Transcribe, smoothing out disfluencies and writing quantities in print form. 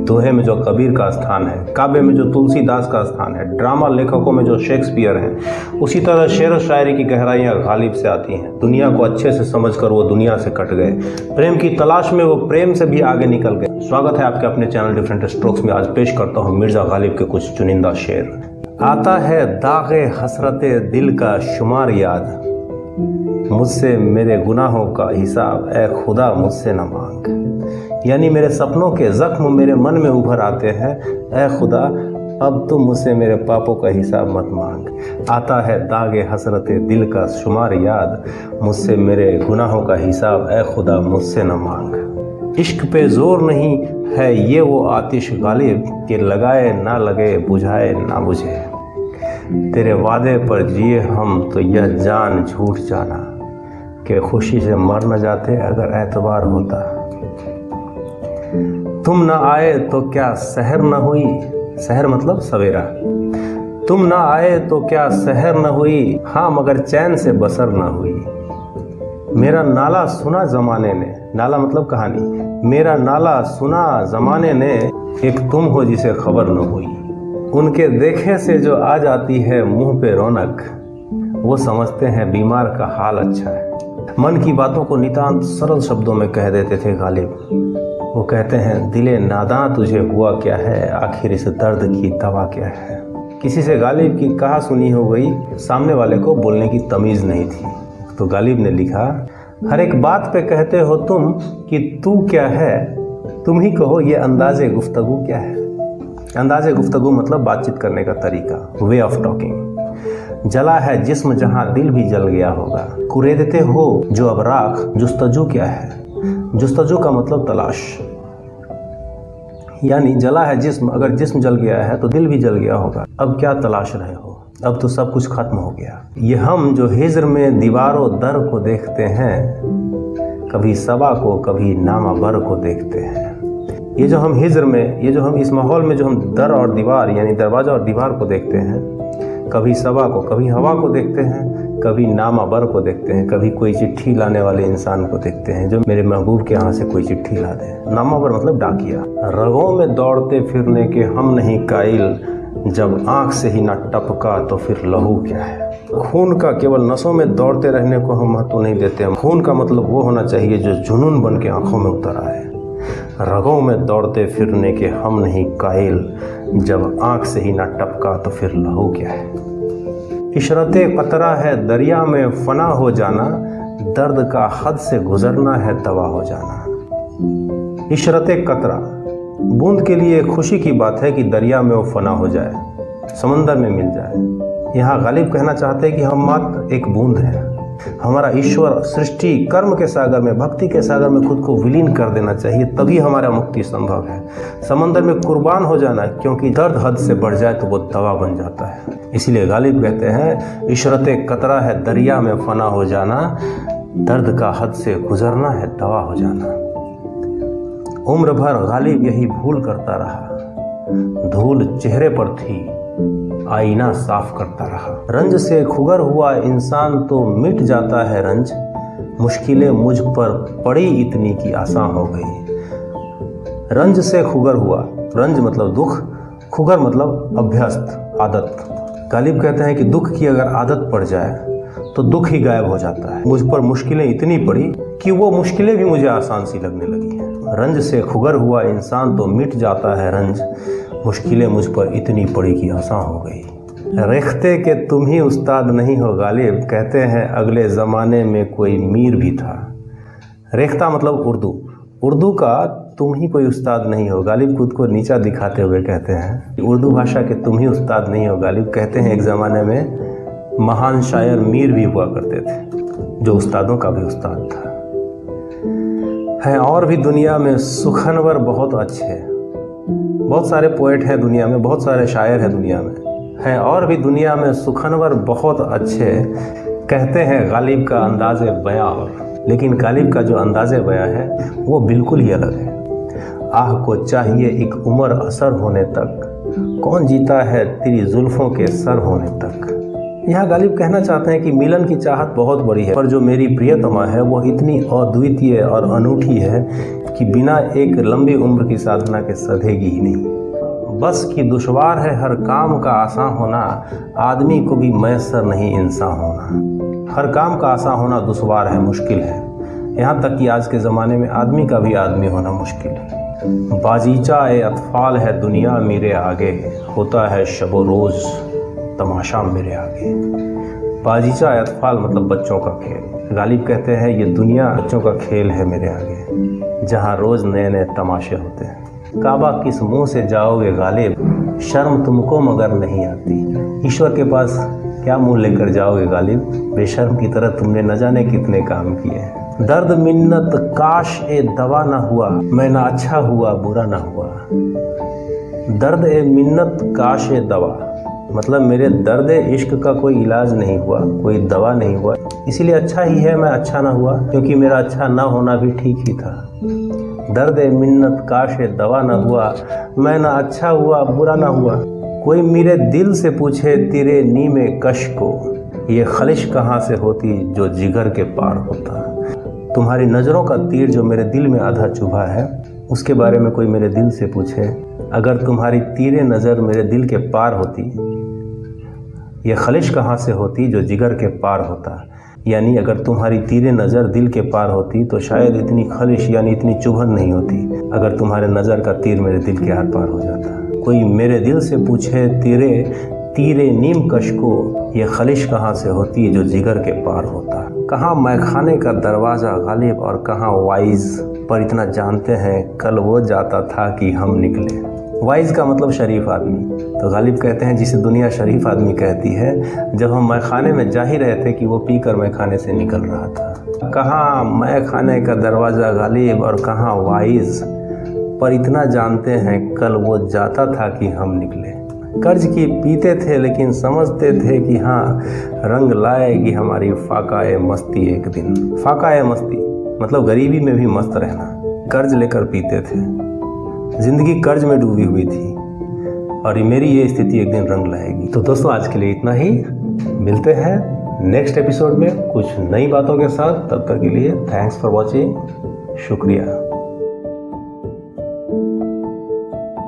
दोहे में जो कबीर का स्थान है, काव्य में जो तुलसीदास का स्थान है, ड्रामा लेखकों में जो शेक्सपियर हैं, उसी तरह शेर व शायरी की गहराइयाँ गालिब से आती हैं। दुनिया को अच्छे से समझकर वो दुनिया से कट गए, प्रेम की तलाश में वो प्रेम से भी आगे निकल गए। स्वागत है आपके अपने चैनल डिफरेंट स्ट्रोक्स में। आज पेश करता हूँ मिर्ज़ा गालिब के कुछ चुनिंदा शेर। आता है दागे हसरते दिल का शुमार याद, मुझसे मेरे गुनाहों का हिसाब ए खुदा मुझसे न मांग। यानी मेरे सपनों के जख्म मेरे मन में उभर आते हैं, ए खुदा अब तुम मुझसे मेरे पापों का हिसाब मत मांग। आता है दागे हसरते दिल का शुमार याद, मुझसे मेरे गुनाहों का हिसाब ए खुदा मुझसे न मांग। इश्क पे जोर नहीं है ये वो आतिश गालिब, कि लगाए ना लगे बुझाए ना बुझे। तेरे वादे पर जिए हम तो यह जान झूठ जाना, कि खुशी से मर न जाते अगर एतबार होता। तुम न आए तो क्या सहर न हुई, सहर मतलब सवेरा। तुम न आए तो क्या सहर न हुई, हाँ मगर चैन से बसर न हुई। मेरा नाला सुना जमाने ने, नाला मतलब कहानी, मेरा नाला सुना जमाने ने, एक तुम हो जिसे खबर न हुई। उनके देखे से जो आ जाती है मुंह पे रौनक, वो समझते हैं बीमार का हाल अच्छा है। मन की बातों को नितांत सरल शब्दों में कह देते थे गालिब। वो कहते हैं दिले नादां तुझे हुआ क्या है, आखिर इस दर्द की दवा क्या है। किसी से गालिब की कहा सुनी हो गई, सामने वाले को बोलने की तमीज़ नहीं थी, तो गालिब ने लिखा, हर एक बात पे कहते हो तुम कि तू क्या है, तुम ही कहो ये अंदाज़े गुफ्तगू क्या है। अंदाज़े गुफ्तगू मतलब बातचीत करने का तरीका, वे ऑफ टॉकिंग। जला है जिस्म जहाँ दिल भी जल गया होगा, कुरेदते हो जो अब राख, जुस्तजू क्या है। जुस्तजू का मतलब तलाश, यानी जला है जिस्म, अगर जिस्म जल गया है तो दिल भी जल गया होगा। अब क्या तलाश रहे हो, अब तो सब कुछ खत्म हो गया। ये हम जो हिज्र में दीवारों दर को देखते हैं, कभी सबा को कभी नामा बर को देखते हैं। ये जो हम हिज्र में, ये जो हम इस माहौल में जो हम दर और दीवार यानी दरवाज़ा और दीवार को देखते हैं, कभी सबा को कभी हवा को देखते हैं, कभी नामा बर को देखते हैं, कभी कोई चिट्ठी लाने वाले इंसान को देखते हैं जो मेरे महबूब के यहाँ से कोई चिट्ठी ला दे। नामा बर मतलब डाकिया। रगों में दौड़ते फिरने के हम नहीं कायल, जब आँख से ही ना टपका तो फिर लहू क्या है। खून का केवल नसों में दौड़ते रहने को हम महत्व नहीं देते हैं। खून का मतलब वो होना चाहिए जो जुनून बन के आँखों में उतर आए। रगों में दौड़ते फिरने के हम नहीं कायल, जब आँख से ही ना टपका तो फिर लहू क्या है। इशरते कतरा है दरिया में फना हो जाना, दर्द का हद से गुजरना है दवा हो जाना। इशरते कतरा, बूंद के लिए खुशी की बात है कि दरिया में वो फना हो जाए, समंदर में मिल जाए। यहाँ गालिब कहना चाहते हैं कि हम मात्र एक बूंद हैं। हमारा ईश्वर सृष्टि कर्म के सागर में, भक्ति के सागर में खुद को विलीन कर देना चाहिए, तभी हमारा मुक्ति संभव है। समंदर में कुर्बान हो जाना, क्योंकि दर्द हद से बढ़ जाए तो वो दवा बन जाता है। इसीलिए गालिब कहते हैं इशरते कतरा है दरिया में फना हो जाना, दर्द का हद से गुजरना है दवा हो जाना। उम्र भर गालिब यही भूल करता रहा, धूल चेहरे पर थी आईना साफ करता रहा। रंज से खुगर हुआ इंसान तो मिट जाता है रंज, मुश्किलें मुझ पर पड़ी इतनी की आसान हो गई। रंज से खुगर हुआ, रंज मतलब दुख, खुगर मतलब अभ्यस्त आदत। गालिब कहते हैं कि दुख की अगर आदत पड़ जाए तो दुख ही गायब हो जाता है। मुझ पर मुश्किलें इतनी पड़ी कि वो मुश्किलें भी मुझे आसान सी लगने लगी हैं। रंज से खुगर हुआ इंसान तो मिट जाता है रंज, मुश्किलें मुझ पर इतनी पड़ी कि आसान हो गई। रेख्ते के तुम ही उस्ताद नहीं हो गालिब, कहते हैं अगले ज़माने में कोई मीर भी था। रेख्ता मतलब उर्दू, उर्दू का तुम ही कोई उस्ताद नहीं हो। गालिब खुद को नीचा दिखाते हुए कहते हैं उर्दू भाषा के तुम ही उस्ताद नहीं हो गालिब। कहते हैं एक ज़माने में महान शायर मीर भी हुआ करते थे, जो उस्तादों का भी उस्ताद था। हैं और भी दुनिया में सुखनवर बहुत अच्छे, बहुत सारे पोएट हैं दुनिया में, बहुत सारे शायर हैं दुनिया में, हैं और भी दुनिया में सुखनवर बहुत अच्छे। कहते हैं गालिब का अंदाज़े बयां और, लेकिन गालिब का जो अंदाज़े बयां है वो बिल्कुल ही अलग है। आह को चाहिए एक उम्र असर होने तक, कौन जीता है तेरी जुल्फ़ों के सर होने तक। यहाँ गालिब कहना चाहते हैं कि मिलन की चाहत बहुत बड़ी है, पर जो मेरी प्रियतमा है वो इतनी अद्वितीय और अनूठी है कि बिना एक लंबी उम्र की साधना के सधेगी ही नहीं। बस कि दुश्वार है हर काम का आसान होना, आदमी को भी मैसर नहीं इंसान होना। हर काम का आसान होना दुश्वार है, मुश्किल है। यहाँ तक कि आज के ज़माने में आदमी का भी आदमी होना मुश्किल है। बाजीचा ए अतफाल है दुनिया मेरे आगे, होता है शबो रोज़ तमाशा मेरे आगे। बाजीचा ए अतफाल मतलब बच्चों का खेल। गालिब कहते हैं ये दुनिया बच्चों का खेल है मेरे आगे, जहाँ रोज़ नए नए तमाशे होते हैं। काबा किस मुंह से जाओगे गालिब, शर्म तुमको मगर नहीं आती। ईश्वर के पास क्या मुंह लेकर जाओगे गालिब, बेशर्म की तरह तुमने न जाने कितने काम किए हैं। दर्द मिन्नत काश ए दवा ना हुआ, मैं ना अच्छा हुआ बुरा ना हुआ। दर्द ए मिन्नत काश ए दवा मतलब मेरे दर्द इश्क का कोई इलाज नहीं हुआ, कोई दवा नहीं हुआ, इसीलिए अच्छा ही है मैं अच्छा ना हुआ, क्योंकि मेरा अच्छा ना होना भी ठीक ही था। दर्द ए मिन्नत काश ए दवा ना हुआ, मैं ना अच्छा हुआ बुरा ना हुआ। कोई मेरे दिल से पूछे तेरे नीमे कश को, ये खलिश कहाँ से होती जो जिगर के पार होता। तुम्हारी नज़रों का तीर जो मेरे दिल में आधा चुभा है, उसके बारे में कोई मेरे दिल से पूछे, अगर तुम्हारी तीरे नज़र मेरे दिल के पार होती, ये खलिश कहाँ से होती जो जिगर के पार होता। यानी अगर तुम्हारी तीरे नज़र दिल के पार होती तो शायद इतनी खलिश यानी इतनी चुभन नहीं होती, अगर तुम्हारे नज़र का तीर मेरे दिल के आर पार हो जाता। कोई मेरे दिल से पूछे तेरे तीरे नीम कश को, ये खलिश कहाँ से होती जो जिगर के पार होता। कहाँ मैखाने का दरवाज़ा गालिब और कहाँ वाइज, पर इतना जानते हैं कल वो जाता था कि हम निकले। वाइज का मतलब शरीफ आदमी, तो गालिब कहते हैं जिसे दुनिया शरीफ आदमी कहती है, जब हम मैखाने में जा ही रहे थे कि वो पीकर मैखाने से निकल रहा था। कहाँ मैखाने का दरवाज़ा गालिब और कहाँ वाइज, पर इतना जानते हैं कल वो जाता था कि हम निकले। कर्ज की पीते थे लेकिन समझते थे कि हाँ रंग लाएगी हमारी फाकाए मस्ती एक दिन। फाकाए मस्ती मतलब गरीबी में भी मस्त रहना। कर्ज लेकर पीते थे, जिंदगी कर्ज में डूबी हुई थी, और मेरी ये स्थिति एक दिन रंग लाएगी। तो दोस्तों आज के लिए इतना ही, मिलते हैं नेक्स्ट एपिसोड में कुछ नई बातों के साथ। तब तक के लिए थैंक्स फॉर वॉचिंग, शुक्रिया।